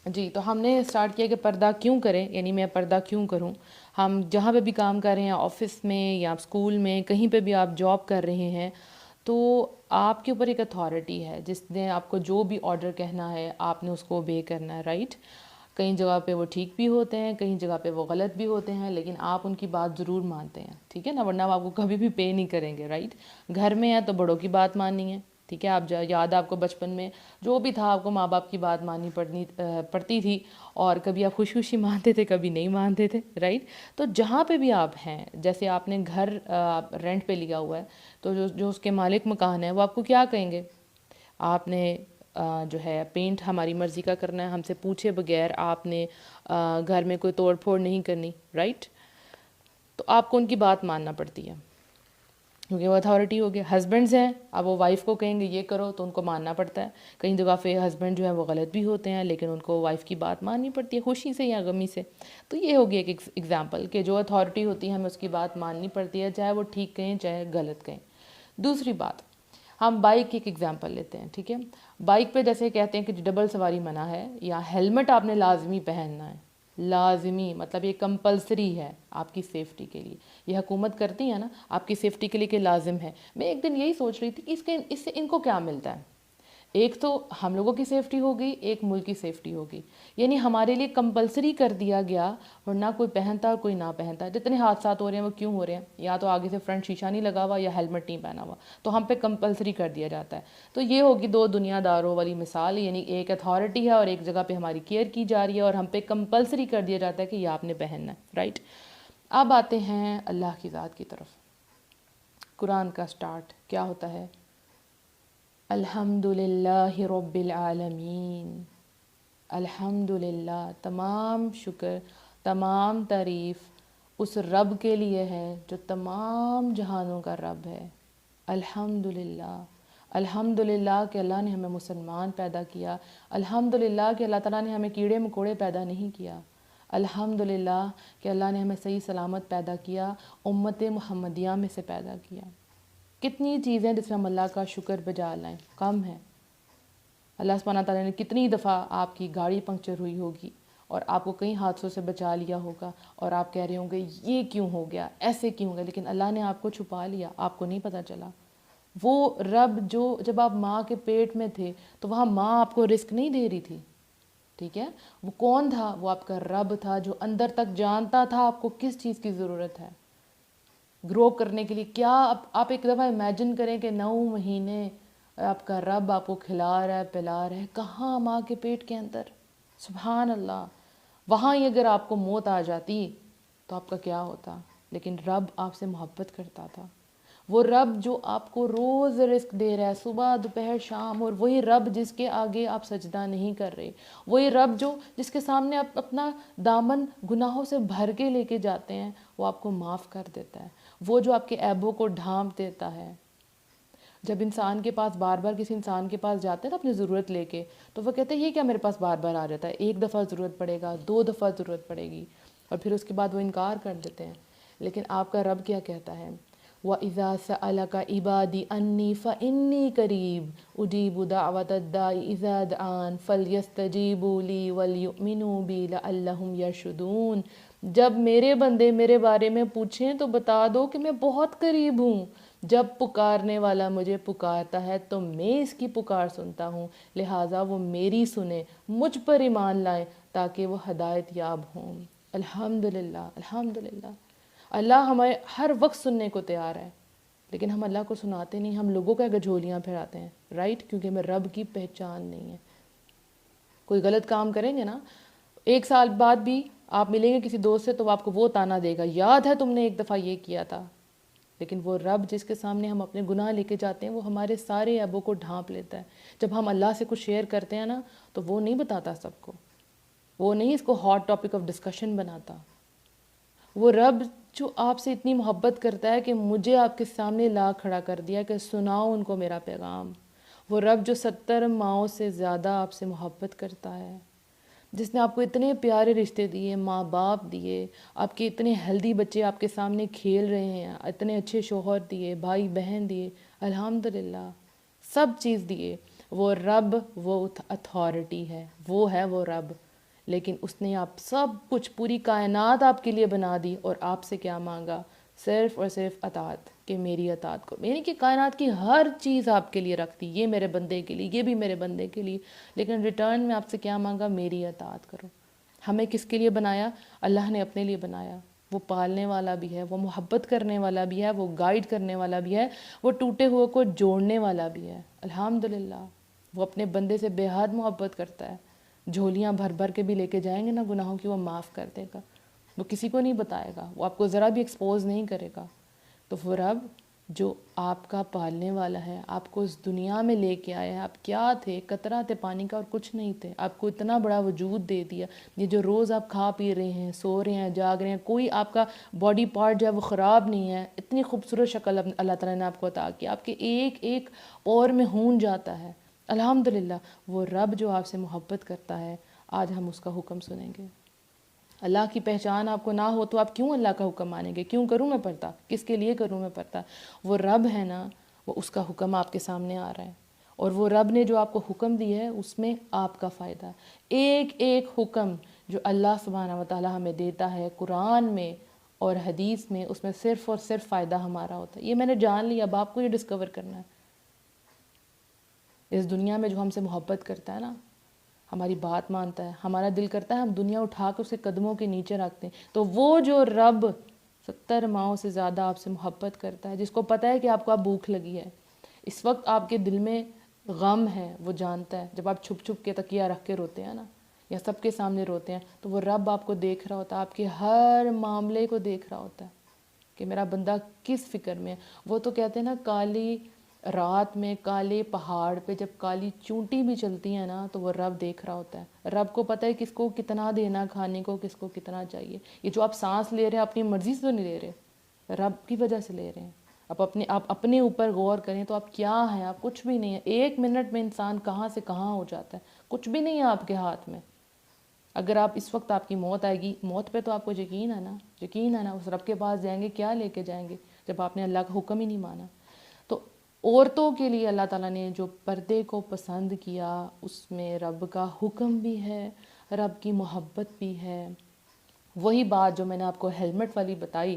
جی، تو ہم نے اسٹارٹ کیا کہ پردہ کیوں کریں، یعنی میں پردہ کیوں کروں. ہم جہاں پہ بھی کام کر رہے ہیں، آفس میں یا اسکول میں، کہیں پہ بھی آپ جاب کر رہے ہیں، تو آپ کے اوپر ایک اتھارٹی ہے جس نے آپ کو جو بھی آرڈر کہنا ہے آپ نے اس کو اوبے کرنا ہے، رائٹ. کئی جگہ پہ وہ ٹھیک بھی ہوتے ہیں، کہیں جگہ پہ وہ غلط بھی ہوتے ہیں، لیکن آپ ان کی بات ضرور مانتے ہیں، ٹھیک ہے نا، ورنہ آپ کو کبھی بھی پے نہیں کریں گے، رائٹ. گھر میں ہے تو بڑوں کی بات ماننی ہے، ٹھیک ہے. آپ یاد آپ کو بچپن میں جو بھی تھا آپ کو ماں باپ کی بات ماننی پڑتی تھی، اور کبھی آپ خوشی خوشی مانتے تھے، کبھی نہیں مانتے تھے، رائٹ. تو جہاں پہ بھی آپ ہیں، جیسے آپ نے گھر رینٹ پہ لیا ہوا ہے، تو جو اس کے مالک مکان ہے وہ آپ کو کیا کہیں گے؟ آپ نے جو ہے پینٹ ہماری مرضی کا کرنا ہے، ہم سے پوچھے بغیر آپ نے گھر میں کوئی توڑ پھوڑ نہیں کرنی، رائٹ. تو آپ کو ان کی بات ماننا پڑتی ہے کیونکہ وہ اتھارٹی ہو گیا. ہسبینڈز ہیں، اب وہ وائف کو کہیں گے یہ کرو تو ان کو ماننا پڑتا ہے. کئی جگہ پہ ہسبینڈ جو ہے وہ غلط بھی ہوتے ہیں، لیکن ان کو وائف کی بات ماننی پڑتی ہے، خوشی سے یا غمی سے. تو یہ ہوگی ایک ایگزامپل کہ جو اتھارٹی ہوتی ہے ہمیں اس کی بات ماننی پڑتی ہے، چاہے وہ ٹھیک کہیں چاہے غلط کہیں. دوسری بات، ہم بائک کی ایک ایگزامپل لیتے ہیں، ٹھیک ہے. بائک پہ جیسے کہتے ہیں کہ ڈبل سواری منع ہے، یا ہیلمٹ آپ نے لازمی پہننا ہے، لازمی مطلب یہ کمپلسری ہے آپ کی سیفٹی کے لیے. یہ حکومت کرتی ہے نا آپ کی سیفٹی کے لیے کہ لازم ہے. میں ایک دن یہی سوچ رہی تھی کہ اس سے ان کو کیا ملتا ہے. ایک تو ہم لوگوں کی سیفٹی ہوگی، ایک ملک کی سیفٹی ہوگی. یعنی ہمارے لیے کمپلسری کر دیا گیا، ورنہ کوئی پہنتا کوئی نہ پہنتا. جتنے حادثات ہو رہے ہیں وہ کیوں ہو رہے ہیں؟ یا تو آگے سے فرنٹ شیشہ نہیں لگا ہوا یا ہیلمٹ نہیں پہنا ہوا، تو ہم پہ کمپلسری کر دیا جاتا ہے. تو یہ ہوگی دو دنیا داروں والی مثال، یعنی ایک اتھارٹی ہے اور ایک جگہ پہ ہماری کیئر کی جا رہی ہے اور ہم پہ کمپلسری کر دیا جاتا ہے کہ یہ آپ نے پہننا ہے، رائٹ. اب آتے ہیں اللہ کی ذات کی طرف. قرآن کا سٹارٹ کیا ہوتا ہے؟ الحمد للہ رب العالمین. الحمد للہ، تمام شکر، تمام تعریف اس رب کے لیے ہے جو تمام جہانوں کا رب ہے. الحمد للہ، الحمد للہ کہ اللہ نے ہمیں مسلمان پیدا کیا. الحمد للہ کہ اللہ تعالیٰ نے ہمیں کیڑے مکوڑے پیدا نہیں کیا. الحمد للہ کہ اللہ نے ہمیں صحیح سلامت پیدا کیا، امت محمدیہ میں سے پیدا کیا. کتنی چیزیں جس میں ہم اللہ کا شکر بجا لائیں، کم ہے. اللہ سبحانہ تعالیٰ نے کتنی دفعہ آپ کی گاڑی پنکچر ہوئی ہوگی اور آپ کو کئی حادثوں سے بچا لیا ہوگا، اور آپ کہہ رہے ہوں گے یہ کیوں ہو گیا، ایسے کیوں ہو گیا، لیکن اللہ نے آپ کو چھپا لیا، آپ کو نہیں پتہ چلا. وہ رب جو جب آپ ماں کے پیٹ میں تھے تو وہاں ماں آپ کو رزق نہیں دے رہی تھی، ٹھیک ہے. وہ کون تھا؟ وہ آپ کا رب تھا جو اندر تک جانتا تھا آپ کو کس چیز کی ضرورت ہے گرو کرنے کے لیے. کیا آپ ایک دفعہ امیجن کریں کہ 9 مہینے آپ کا رب آپ کو کھلا رہا ہے، پلا رہا ہے، کہاں؟ ماں کے پیٹ کے اندر. سبحان اللہ. وہاں ہی اگر آپ کو موت آ جاتی تو آپ کا کیا ہوتا؟ لیکن رب آپ سے محبت کرتا تھا. وہ رب جو آپ کو روز رزق دے رہا ہے، صبح دوپہر شام، اور وہی رب جس کے آگے آپ سجدہ نہیں کر رہے، وہی رب جس کے سامنے آپ اپنا دامن گناہوں سے بھر کے لے کے جاتے ہیں، وہ آپ کو معاف کر دیتا ہے. وہ جو آپ کے عیبوں کو ڈھانپ دیتا ہے. جب انسان کے پاس بار بار کسی انسان کے پاس جاتے ہیں نا اپنی ضرورت لے کے، تو وہ کہتے ہیں یہ کیا میرے پاس بار بار آ جاتا ہے، ایک دفعہ ضرورت پڑے گا، 2 دفعہ ضرورت پڑے گی، اور پھر اس کے بعد وہ انکار کر دیتے ہیں. لیکن آپ کا رب کیا کہتا ہے؟ وَإِذَا سَأَلَكَ عِبَادِي أَنِّي فَإِنِّي قَرِيبٌ أُجِيبُ دَعْوَةَ الدَّاعِ إِذَا دَعَانِ فَلْيَسْتَجِيبُوا لِي وَلْيُؤْمِنُوا بِي لَعَلَّهُمْ يَرْشُدُونَ. جب میرے بندے میرے بارے میں پوچھیں تو بتا دو کہ میں بہت قریب ہوں. جب پکارنے والا مجھے پکارتا ہے تو میں اس کی پکار سنتا ہوں، لہٰذا وہ میری سنیں، مجھ پر ایمان لائیں تاکہ وہ ہدایت یاب ہوں. الحمدللہ، الحمدللہ. اللہ ہمیں ہر وقت سننے کو تیار ہے، لیکن ہم اللہ کو سناتے نہیں، ہم لوگوں کا گجھولیاں پھیراتے ہیں، رائٹ، کیونکہ ہمیں رب کی پہچان نہیں ہے. کوئی غلط کام کریں گے نا، 1 سال بعد بھی آپ ملیں گے کسی دوست سے تو وہ آپ کو وہ تانا دے گا، یاد ہے تم نے ایک دفعہ یہ کیا تھا. لیکن وہ رب جس کے سامنے ہم اپنے گناہ لے کے جاتے ہیں وہ ہمارے سارے عیبوں کو ڈھانپ لیتا ہے. جب ہم اللہ سے کچھ شیئر کرتے ہیں نا تو وہ نہیں بتاتا سب کو، وہ نہیں اس کو ہاٹ ٹاپک آف ڈسکشن بناتا. وہ رب جو آپ سے اتنی محبت کرتا ہے کہ مجھے آپ کے سامنے لا کھڑا کر دیا کہ سناؤ ان کو میرا پیغام. وہ رب جو 70 ماؤں سے زیادہ آپ سے محبت کرتا ہے، جس نے آپ کو اتنے پیارے رشتے دیے، ماں باپ دیے، آپ کے اتنے ہیلدی بچے آپ کے سامنے کھیل رہے ہیں، اتنے اچھے شوہر دیے، بھائی بہن دیے، الحمدللہ سب چیز دیے. وہ رب وہ اتھارٹی ہے، وہ ہے وہ رب لیکن اس نے آپ سب کچھ، پوری کائنات آپ کے لیے بنا دی، اور آپ سے کیا مانگا؟ صرف اور صرف اطاعت، کہ میری اطاعت کو، یعنی کہ کائنات کی ہر چیز آپ کے لیے رکھ دی، یہ میرے بندے کے لیے، یہ بھی میرے بندے کے لیے، لیکن ریٹرن میں آپ سے کیا مانگا؟ میری اطاعت کرو۔ ہمیں کس کے لیے بنایا؟ اللہ نے اپنے لیے بنایا۔ وہ پالنے والا بھی ہے، وہ محبت کرنے والا بھی ہے، وہ گائیڈ کرنے والا بھی ہے، وہ ٹوٹے ہوئے کو جوڑنے والا بھی ہے۔ الحمدللہ وہ اپنے بندے سے بے حد محبت کرتا ہے، جھولیاں بھر بھر کے بھی لے کے جائیں گے نا گناہوں کی، وہ معاف کر دے گا، وہ کسی کو نہیں بتائے گا، وہ آپ کو ذرا بھی ایکسپوز نہیں کرے گا۔ تو وہ رب جو آپ کا پالنے والا ہے، آپ کو اس دنیا میں لے کے آیا ہے، آپ کیا تھے؟ قطرہ تھے پانی کا اور کچھ نہیں تھے، آپ کو اتنا بڑا وجود دے دیا۔ یہ جو روز آپ کھا پی رہے ہیں، سو رہے ہیں، جاگ رہے ہیں، کوئی آپ کا باڈی پارٹ جو ہے وہ خراب نہیں ہے، اتنی خوبصورت شکل اللہ تعالیٰ نے آپ کو عطا کی، آپ کے ایک ایک اور میں خون جاتا ہے۔ الحمدللہ وہ رب جو آپ سے محبت کرتا ہے، آج ہم اس کا حکم سنیں گے۔ اللہ کی پہچان آپ کو نہ ہو تو آپ کیوں اللہ کا حکم مانیں گے؟ کیوں کروں میں پردہ؟ کس کے لیے کروں میں پردہ؟ وہ رب ہے نا، وہ اس کا حکم آپ کے سامنے آ رہا ہے، اور وہ رب نے جو آپ کو حکم دیا ہے اس میں آپ کا فائدہ ہے۔ ایک ایک حکم جو اللہ سبحانہ و تعالیٰ ہمیں دیتا ہے قرآن میں اور حدیث میں، اس میں صرف اور صرف فائدہ ہمارا ہوتا ہے۔ یہ میں نے جان لیا، اب آپ کو یہ ڈسکور کرنا ہے۔ اس دنیا میں جو ہم سے محبت کرتا ہے نا، ہماری بات مانتا ہے، ہمارا دل کرتا ہے ہم دنیا اٹھا کے اسے قدموں کے نیچے رکھتے ہیں، تو وہ جو رب 70 ماہوں سے زیادہ آپ سے محبت کرتا ہے، جس کو پتہ ہے کہ آپ کو اب بھوک لگی ہے، اس وقت آپ کے دل میں غم ہے، وہ جانتا ہے۔ جب آپ چھپ چھپ کے تکیہ رکھ کے روتے ہیں نا، یا سب کے سامنے روتے ہیں، تو وہ رب آپ کو دیکھ رہا ہوتا ہے، آپ کے ہر معاملے کو دیکھ رہا ہوتا ہے کہ میرا بندہ کس فکر میں ہے۔ وہ تو کہتے ہیں نا، کالی رات میں کالے پہاڑ پہ جب کالی چونٹی بھی چلتی ہے نا، تو وہ رب دیکھ رہا ہوتا ہے۔ رب کو پتہ ہے کس کو کتنا دینا کھانے کو، کس کو کتنا چاہیے۔ یہ جو آپ سانس لے رہے ہیں اپنی مرضی سے تو نہیں لے رہے، رب کی وجہ سے لے رہے ہیں۔ آپ اپنے اوپر غور کریں تو آپ کیا ہیں؟ آپ کچھ بھی نہیں ہیں۔ 1 منٹ میں انسان کہاں سے کہاں ہو جاتا ہے، کچھ بھی نہیں ہے آپ کے ہاتھ میں۔ اگر آپ اس وقت آپ کی موت آئے گی، موت پہ تو آپ کو یقین ہے نا، یقین ہے نا، اس رب کے پاس جائیں گے، کیا لے کے جائیں گے جب آپ نے اللہ کا حکم ہی نہیں مانا۔ تو عورتوں کے لیے اللہ تعالیٰ نے جو پردے کو پسند کیا، اس میں رب کا حکم بھی ہے، رب کی محبت بھی ہے۔ وہی بات جو میں نے آپ کو ہیلمٹ والی بتائی،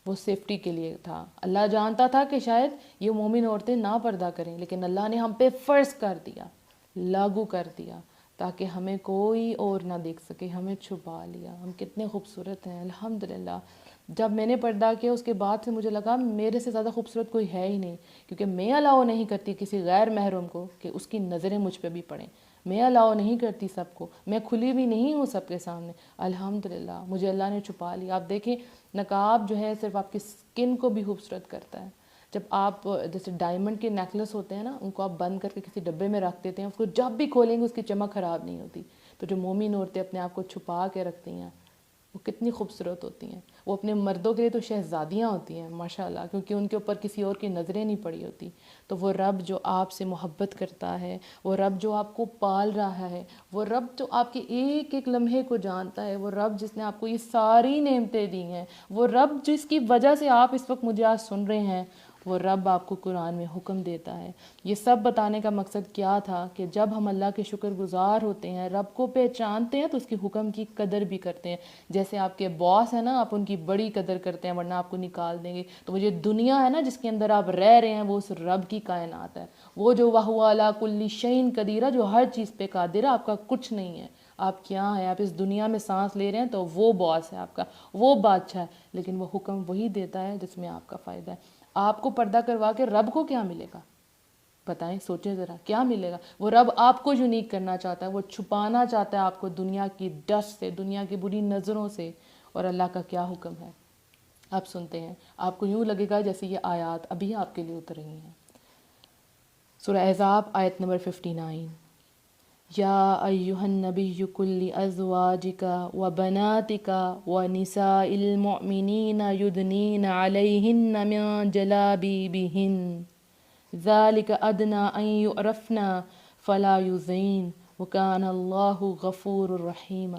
وہ سیفٹی کے لیے تھا۔ اللہ جانتا تھا کہ شاید یہ مومن عورتیں نہ پردہ کریں، لیکن اللہ نے ہم پہ فرض کر دیا، لاگو کر دیا، تاکہ ہمیں کوئی اور نہ دیکھ سکے، ہمیں چھپا لیا۔ ہم کتنے خوبصورت ہیں الحمدللہ۔ جب میں نے پردہ کیا اس کے بعد سے مجھے لگا میرے سے زیادہ خوبصورت کوئی ہے ہی نہیں، کیونکہ میں الاؤ نہیں کرتی کسی غیر محرم کو کہ اس کی نظریں مجھ پہ بھی پڑیں، میں الاؤ نہیں کرتی سب کو، میں کھلی بھی نہیں ہوں سب کے سامنے۔ الحمدللہ مجھے اللہ نے چھپا لیا۔ آپ دیکھیں نقاب جو ہے صرف آپ کی سکن کو بھی خوبصورت کرتا ہے۔ جب آپ جیسے ڈائمنڈ کے نیکلس ہوتے ہیں نا، ان کو آپ بند کر کے کسی ڈبے میں رکھ دیتے ہیں، اس کو جب بھی کھولیں گے اس کی چمک خراب نہیں ہوتی۔ تو جو مومن عورتیں اپنے آپ کو چھپا کے رکھتی ہیں، وہ کتنی خوبصورت ہوتی ہیں۔ وہ اپنے مردوں کے لیے تو شہزادیاں ہوتی ہیں ماشاءاللہ، کیونکہ ان کے اوپر کسی اور کی نظریں نہیں پڑی ہوتی۔ تو وہ رب جو آپ سے محبت کرتا ہے، وہ رب جو آپ کو پال رہا ہے، وہ رب جو آپ کے ایک ایک لمحے کو جانتا ہے، وہ رب جس نے آپ کو یہ ساری نعمتیں دی ہیں، وہ رب جس کی وجہ سے آپ اس وقت مجھے آج سن رہے ہیں، وہ رب آپ کو قرآن میں حکم دیتا ہے۔ یہ سب بتانے کا مقصد کیا تھا کہ جب ہم اللہ کے شکر گزار ہوتے ہیں، رب کو پہچانتے ہیں، تو اس کے حکم کی قدر بھی کرتے ہیں۔ جیسے آپ کے باس ہیں نا، آپ ان کی بڑی قدر کرتے ہیں، ورنہ آپ کو نکال دیں گے۔ تو وہ یہ دنیا ہے نا جس کے اندر آپ رہ رہے ہیں، وہ اس رب کی کائنات ہے، وہ جو وَهُوَ عَلَىٰ كُلِّ شَيْءٍ قَدِيرٌ، جو ہر چیز پہ قادر ہے۔ آپ کا کچھ نہیں ہے، آپ کیا ہیں؟ آپ اس دنیا میں سانس لے رہے ہیں تو وہ باس ہے آپ کا، وہ بادشاہ ہے، لیکن وہ حکم وہی دیتا ہے جس میں آپ کا فائدہ ہے۔ آپ کو پردہ کروا کے رب کو کیا ملے گا؟ بتائیں، سوچیں ذرا، کیا ملے گا؟ وہ رب آپ کو یونیک کرنا چاہتا ہے، وہ چھپانا چاہتا ہے آپ کو دنیا کی ڈسٹ سے، دنیا کی بری نظروں سے۔ اور اللہ کا کیا حکم ہے آپ سنتے ہیں، آپ کو یوں لگے گا جیسے یہ آیات ابھی آپ کے لیے اتر رہی ہیں۔ سورہ احزاب آیت نمبر 59، یا ایہا النبی قل لازواجک وبناتک ونساء المؤمنین یدنین علیہن من جلابیبہن ذالک ادنی ان یعرفن فلا یؤذین وکان اللہ غفور الرحیم۔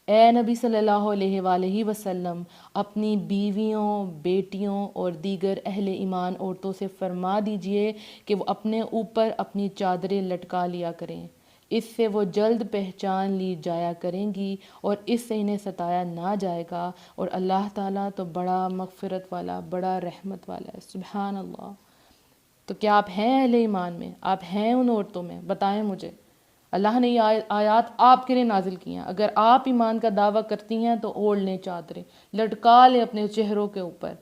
اے نبی صلی اللہ علیہ وآلہ وسلم، اپنی بیویوں، بیٹیوں اور دیگر اہل ایمان عورتوں سے فرما دیجئے کہ وہ اپنے اوپر اپنی چادریں لٹکا لیا کریں، اس سے وہ جلد پہچان لی جایا کریں گی اور اس سے انہیں ستایا نہ جائے گا، اور اللہ تعالیٰ تو بڑا مغفرت والا، بڑا رحمت والا ہے۔ سبحان اللہ۔ تو کیا آپ ہیں اہل ایمان میں؟ آپ ہیں ان عورتوں میں؟ بتائیں مجھے۔ اللہ نے یہ آیات آپ کے لیے نازل کی ہیں۔ اگر آپ ایمان کا دعویٰ کرتی ہیں تو اوڑھ لیں چادریں، لٹکا لیں اپنے چہروں کے اوپر،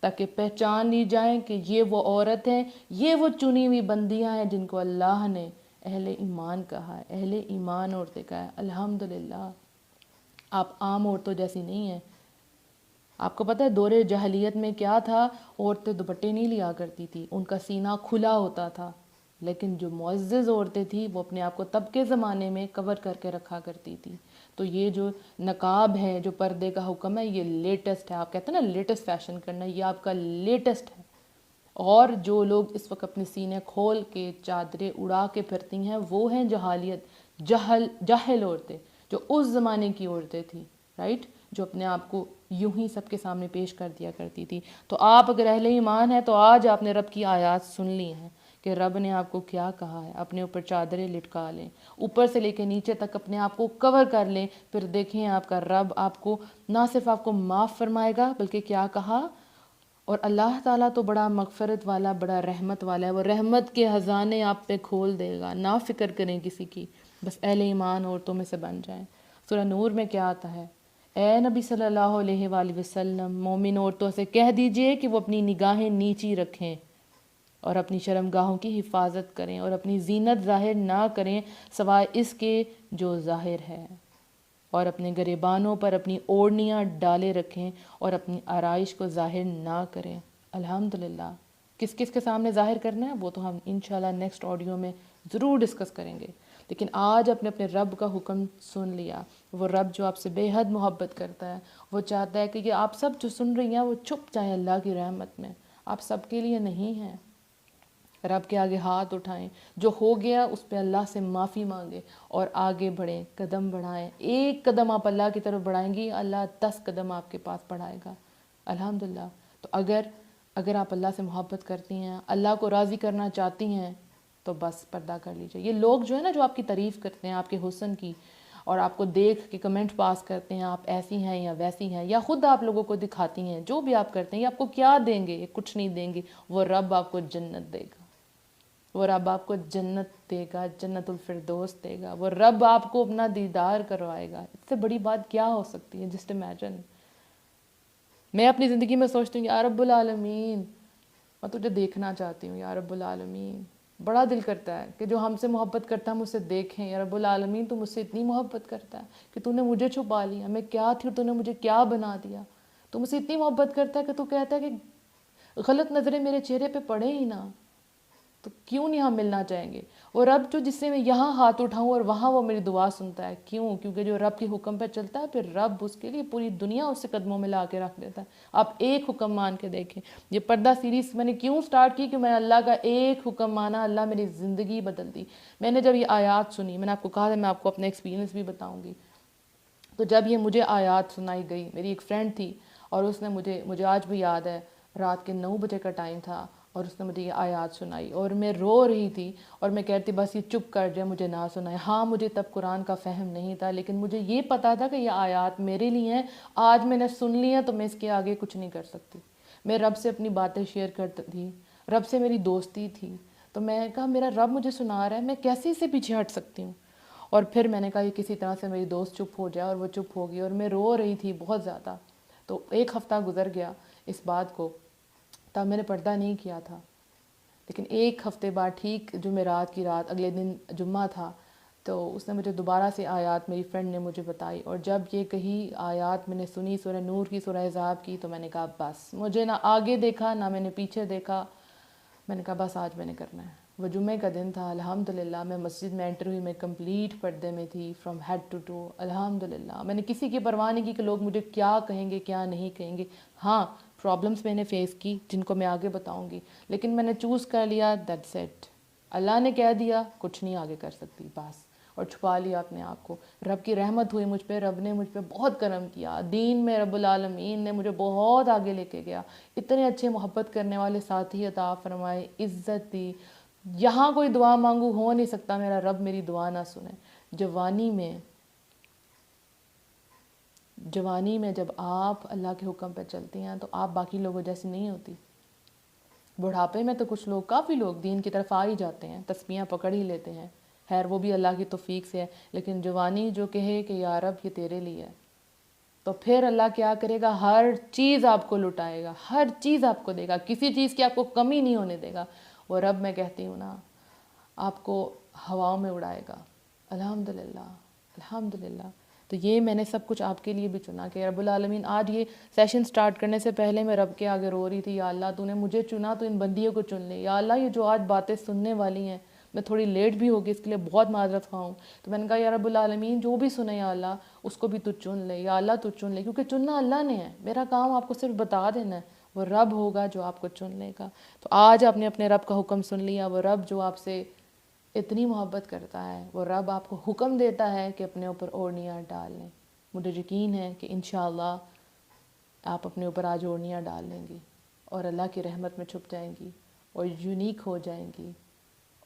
تاکہ پہچان لی جائیں کہ یہ وہ عورت ہیں، یہ وہ چنی ہوئی بندیاں ہیں جن کو اللہ نے اہل ایمان کہا ہے، اہل ایمان عورتیں کہا ہے۔ الحمدللہ آپ عام عورتوں جیسی نہیں ہیں۔ آپ کو پتہ ہے دور جاہلیت میں کیا تھا؟ عورتیں دوپٹے نہیں لیا کرتی تھی، ان کا سینہ کھلا ہوتا تھا، لیکن جو معزز عورتیں تھیں وہ اپنے آپ کو تب کے زمانے میں کور کر کے رکھا کرتی تھی۔ تو یہ جو نقاب ہے، جو پردے کا حکم ہے، یہ لیٹسٹ ہے۔ آپ کہتے ہیں نا لیٹسٹ فیشن کرنا، یہ آپ کا لیٹسٹ ہے۔ اور جو لوگ اس وقت اپنے سینے کھول کے چادریں اڑا کے پھرتی ہیں وہ ہیں جاہل عورتیں، جو اس زمانے کی عورتیں تھیں، رائٹ، جو اپنے آپ کو یوں ہی سب کے سامنے پیش کر دیا کرتی تھی۔ تو آپ اگر اہل ایمان ہیں تو آج آپ نے رب کی آیات سن لی ہیں کہ رب نے آپ کو کیا کہا ہے۔ اپنے اوپر چادریں لٹکا لیں، اوپر سے لے کے نیچے تک اپنے آپ کو کور کر لیں، پھر دیکھیں آپ کا رب آپ کو نہ صرف آپ کو معاف فرمائے گا بلکہ کیا کہا، اور اللہ تعالیٰ تو بڑا مغفرت والا، بڑا رحمت والا ہے، وہ رحمت کے خزانے آپ پہ کھول دے گا۔ نہ فکر کریں کسی کی، بس اہل ایمان عورتوں میں سے بن جائیں۔ سورہ نور میں کیا آتا ہے؟ اے نبی صلی اللہ علیہ وآلہ وسلم، مومن عورتوں سے کہہ دیجئے کہ وہ اپنی نگاہیں نیچی رکھیں اور اپنی شرمگاہوں کی حفاظت کریں اور اپنی زینت ظاہر نہ کریں سوائے اس کے جو ظاہر ہے، اور اپنے گریبانوں پر اپنی اوڑھنیاں ڈالے رکھیں اور اپنی آرائش کو ظاہر نہ کریں۔ الحمدللہ۔ کس کس کے سامنے ظاہر کرنا ہے وہ تو ہم انشاءاللہ نیکسٹ آڈیو میں ضرور ڈسکس کریں گے، لیکن آج اپنے رب کا حکم سن لیا۔ وہ رب جو آپ سے بے حد محبت کرتا ہے، وہ چاہتا ہے کہ یہ آپ سب جو سن رہی ہیں وہ چھپ جائیں اللہ کی رحمت میں۔ آپ سب کے لیے نہیں ہیں۔ رب کے آگے ہاتھ اٹھائیں، جو ہو گیا اس پہ اللہ سے معافی مانگیں اور آگے بڑھیں، قدم بڑھائیں۔ ایک قدم آپ اللہ کی طرف بڑھائیں گی، اللہ 10 قدم آپ کے پاس بڑھائے گا۔ الحمدللہ۔ تو اگر آپ اللہ سے محبت کرتی ہیں، اللہ کو راضی کرنا چاہتی ہیں، تو بس پردہ کر لیجئے۔ یہ لوگ جو ہے نا جو آپ کی تعریف کرتے ہیں آپ کے حسن کی، اور آپ کو دیکھ کے کمنٹ پاس کرتے ہیں آپ ایسی ہیں یا ویسی ہیں، یا خود آپ لوگوں کو دکھاتی ہیں، جو بھی آپ کرتے ہیں، یہ آپ کو کیا دیں گے؟ یہ کچھ نہیں دیں گے۔ وہ رب آپ کو جنت دے گا، وہ رب آپ کو جنت دے گا، جنت الفردوس دے گا، وہ رب آپ کو اپنا دیدار کروائے گا۔ اس سے بڑی بات کیا ہو سکتی ہے؟ Just imagine. میں اپنی زندگی میں سوچتی ہوں یا رب العالمین، میں تجھے دیکھنا چاہتی ہوں یا رب العالمین۔ بڑا دل کرتا ہے کہ جو ہم سے محبت کرتا ہے ہم اسے دیکھیں۔ یا رب العالمین تو مجھ سے اتنی محبت کرتا ہے کہ تو نے مجھے چھپا لیا، میں کیا تھی اور تو نے مجھے کیا بنا دیا۔ تو مجھ سے اتنی محبت کرتا ہے کہ تو کہتا ہے کہ غلط نظریں میرے چہرے پہ پڑے ہی نہ، تو کیوں نہیں ہم ملنا چاہیں گے؟ اور رب جو جس سے میں یہاں ہاتھ اٹھاؤں اور وہاں وہ میری دعا سنتا ہے، کیوں؟ کیونکہ جو رب کے حکم پہ چلتا ہے پھر رب اس کے لیے پوری دنیا اس سے قدموں میں لا کے رکھ دیتا ہے۔ آپ ایک حکم مان کے دیکھیں۔ یہ پردہ سیریز میں نے کیوں سٹارٹ کی کہ میں اللہ کا ایک حکم مانا، اللہ میری زندگی بدل دی۔ میں نے جب یہ آیات سنی، میں نے آپ کو کہا تھا میں آپ کو اپنے ایکسپیرینس بھی بتاؤں گی، تو جب یہ مجھے آیات سنائی گئی، میری ایک فرینڈ تھی اور اس نے مجھے آج بھی یاد ہے، رات کے 9 بجے کا ٹائم تھا اور اس نے مجھے یہ آیات سنائی اور میں رو رہی تھی اور میں کہتی بس یہ چپ کر جائے، مجھے نہ سنائے۔ ہاں مجھے تب قرآن کا فہم نہیں تھا، لیکن مجھے یہ پتا تھا کہ یہ آیات میرے لیے ہیں۔ آج میں نے سن لیا تو میں اس کے آگے کچھ نہیں کر سکتی۔ میں رب سے اپنی باتیں شیئر کرتی تھی، رب سے میری دوستی تھی، تو میں نے کہا میرا رب مجھے سنا رہا ہے، میں کیسے اسے پیچھے ہٹ سکتی ہوں؟ اور پھر میں نے کہا یہ کسی طرح سے میری دوست چپ ہو جائے، اور وہ چپ ہو گئی اور میں رو رہی تھی بہت زیادہ۔ تو 1 ہفتہ گزر گیا اس بات کو، تب میں نے پردہ نہیں کیا تھا، لیکن 1 ہفتے بعد ٹھیک جمعرات کی رات، اگلے دن جمعہ تھا، تو اس نے مجھے دوبارہ سے آیات میری فرینڈ نے مجھے بتائی، اور جب یہ کہی آیات میں نے سنی سورہ نور کی، سورہ احزاب کی، تو میں نے کہا بس مجھے نہ آگے دیکھا نہ میں نے پیچھے دیکھا۔ میں نے کہا بس آج میں نے کرنا ہے۔ وہ جمعے کا دن تھا، الحمدللہ میں مسجد میں انٹر ہوئی، میں کمپلیٹ پردے میں تھی فرام ہیڈ ٹو ٹو، الحمدللہ۔ میں نے کسی کی پرواہ نہیں کی کہ لوگ مجھے کیا کہیں گے کیا نہیں کہیں گے۔ ہاں پرابلمس میں نے فیس کی جن کو میں آگے بتاؤں گی، لیکن میں نے چوز کر لیا دیٹس اٹ، اللہ نے کہہ دیا کچھ نہیں آگے کر سکتی بس، اور چھپا لیا اپنے آپ کو۔ رب کی رحمت ہوئی مجھ پہ، رب نے مجھ پہ بہت کرم کیا، دین میں رب العالمین نے مجھے بہت آگے لے کے گیا، اتنے اچھے محبت کرنے والے ساتھی عطا فرمائے، عزت دی، یہاں کوئی دعا مانگو ہو نہیں سکتا میرا رب میری دعا نہ سنے. جوانی میں جب آپ اللہ کے حکم پہ چلتی ہیں تو آپ باقی لوگوں جیسی نہیں ہوتی. بڑھاپے میں تو کچھ لوگ، کافی لوگ دین کی طرف آ ہی جاتے ہیں، تسبیحاں پکڑ ہی لیتے ہیں، خیر وہ بھی اللہ کی توفیق سے ہے. لیکن جوانی جو کہے کہ یا رب یہ تیرے لیے ہے، تو پھر اللہ کیا کرے گا، ہر چیز آپ کو لٹائے گا، ہر چیز آپ کو دے گا، کسی چیز کی آپ کو کمی نہیں ہونے دے گا. وہ رب میں کہتی ہوں نا آپ کو ہواؤں میں اڑائے گا. الحمدللہ الحمدللہ. تو یہ میں نے سب کچھ آپ کے لیے بھی چنا کہ رب العالمین آج یہ سیشن سٹارٹ کرنے سے پہلے میں رب کے آگے رو رہی تھی، یا اللہ تو نے مجھے چنا تو ان بندیوں کو چن لے. یا اللہ یہ جو آج باتیں سننے والی ہیں، میں تھوڑی لیٹ بھی ہوگی اس کے لیے بہت معذرت خواہ ہوں. تو میں نے کہا یا رب العالمین جو بھی سنے یا اللہ اس کو بھی تو چن لے، یا اللہ تو چن لے، کیونکہ چننا اللہ نے ہے، میرا کام آپ کو صرف بتا دینا ہے. وہ رب ہوگا جو آپ کو چن لے گا. تو آج آپ نے اپنے رب کا حکم سن لیا. وہ رب جو آپ سے اتنی محبت کرتا ہے، وہ رب آپ کو حکم دیتا ہے کہ اپنے اوپر اوڑھنیاں ڈال لیں. مجھے یقین ہے کہ انشاءاللہ آپ اپنے اوپر آج اوڑھنیاں ڈال لیں گی اور اللہ کی رحمت میں چھپ جائیں گی اور یونیک ہو جائیں گی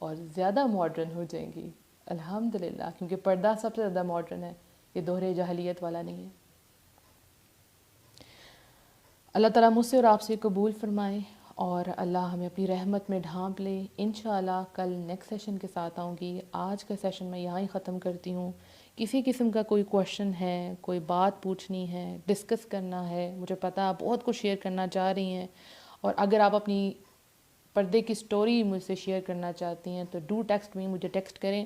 اور زیادہ ماڈرن ہو جائیں گی. الحمدللہ، کیونکہ پردہ سب سے زیادہ ماڈرن ہے، یہ دوہرے جاہلیت والا نہیں ہے. اللہ تعالیٰ مجھ سے اور آپ سے قبول فرمائے اور اللہ ہمیں اپنی رحمت میں ڈھانپ لے. انشاءاللہ کل نیکسٹ سیشن کے ساتھ آؤں گی. آج کا سیشن میں یہاں ہی ختم کرتی ہوں. کسی قسم کا کوئی کویشچن ہے، کوئی بات پوچھنی ہے، ڈسکس کرنا ہے، مجھے پتہ آپ بہت کچھ شیئر کرنا چاہ رہی ہیں، اور اگر آپ اپنی پردے کی سٹوری مجھ سے شیئر کرنا چاہتی ہیں تو ڈو ٹیکسٹ می، مجھے ٹیکسٹ کریں.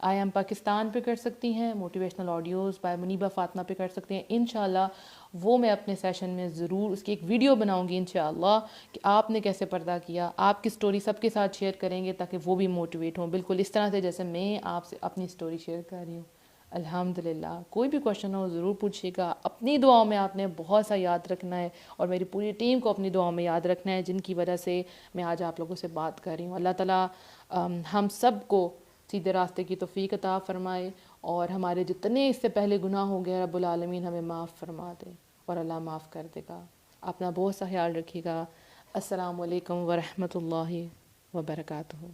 آئی ایم پاکستان پہ کر سکتی ہیں، motivational audios by Muniba Fatima پہ کر سکتے ہیں. انشاءاللہ وہ میں اپنے سیشن میں ضرور اس کی ایک ویڈیو بناؤں گی انشاءاللہ کہ آپ نے کیسے پردہ کیا. آپ کی سٹوری سب کے ساتھ شیئر کریں گے تاکہ وہ بھی موٹیویٹ ہوں، بالکل اس طرح سے جیسے میں آپ سے اپنی سٹوری شیئر کر رہی ہوں. الحمدللہ. کوئی بھی کویشچن ہو ضرور پوچھیے گا. اپنی دعاؤں میں آپ نے بہت سا یاد رکھنا ہے اور میری پوری ٹیم کو اپنی دعاؤں میں یاد رکھنا ہے، جن کی وجہ سے میں آج آپ لوگوں سے بات کر رہی ہوں. اللہ تعالیٰ ہم سب کو سیدھے راستے کی توفیق عطا فرمائے اور ہمارے جتنے اس سے پہلے گناہ ہو گئے رب العالمین ہمیں معاف فرما دے اور اللہ معاف کر دے گا. اپنا بہت سا خیال رکھیے گا. السلام علیکم ورحمۃ اللہ وبرکاتہ.